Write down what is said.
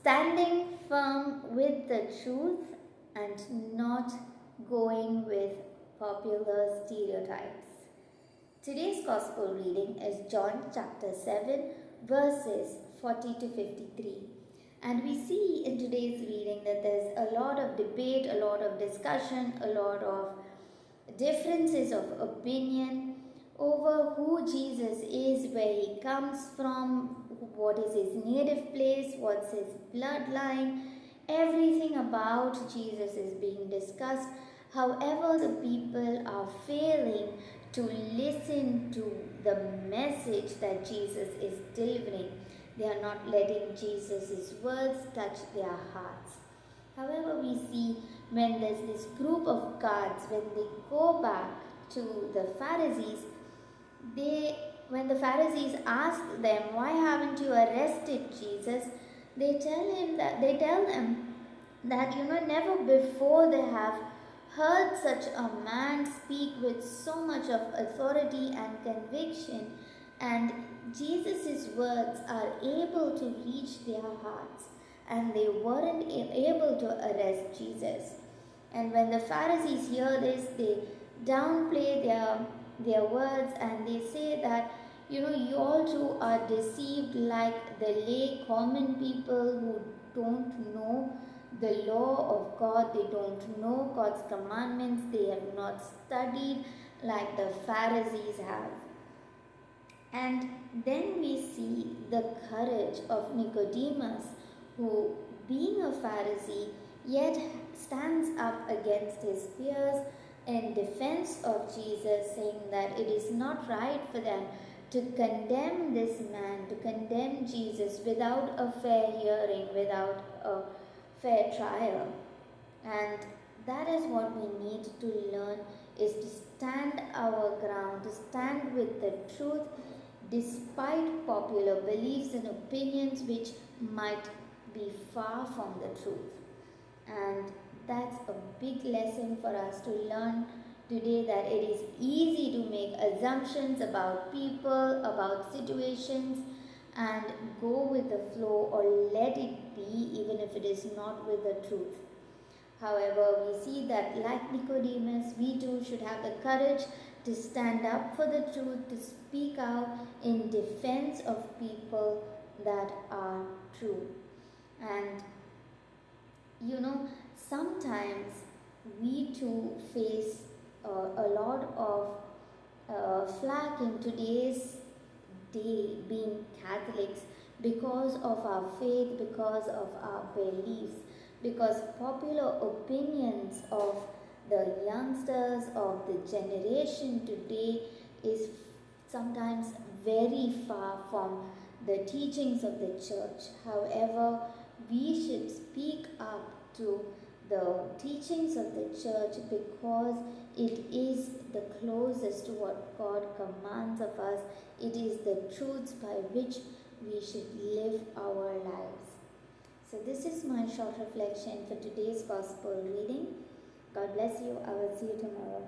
standing firm with the truth and not going with popular stereotypes. Today's Gospel reading is John chapter 7, verses 40 to 53. And we see in today's reading that there's a lot of debate, a lot of discussion, a lot of differences of opinion over who Jesus is, where he comes from, what is his native place, what's his bloodline. Everything about Jesus is being discussed. However, the people are failing to listen to the message that Jesus is delivering. They are not letting Jesus' words touch their hearts. However, we see when there's this group of guards, when they go back to the Pharisees, when the Pharisees ask them, why haven't you arrested Jesus? They tell them that never before they have heard such a man speak with so much of authority and conviction, and Jesus' words are able to reach their hearts, and they weren't able to arrest Jesus. And when the Pharisees hear this, they downplay their words, and they say that you all too are deceived like the lay common people who don't know the law of God. They don't know God's commandments. They have not studied like the Pharisees have. And then we see the courage of Nicodemus, who, being a Pharisee, yet stands up against his peers in defense of Jesus, saying that it is not right for them to condemn this man, to condemn Jesus without a fair hearing, without a fair trial. And that is what we need to learn, is to stand our ground, to stand with the truth despite popular beliefs and opinions which might be far from the truth. And that's a big lesson for us to learn today, that it is easy to make assumptions about people, about situations, and go with the flow or let it be, even if it is not with the truth. However, we see that like Nicodemus, we too should have the courage to stand up for the truth, to speak out in defense of people that are true. And sometimes we too face a lot of flack in today's day, being Catholics, because of our faith, because of our beliefs, because popular opinions of the youngsters, of the generation today, is sometimes very far from the teachings of the church. However, we should speak up to the teachings of the church, because it is the closest to what God commands of us. It is the truths by which we should live our lives. So this is my short reflection for today's Gospel reading. God bless you. I will see you tomorrow.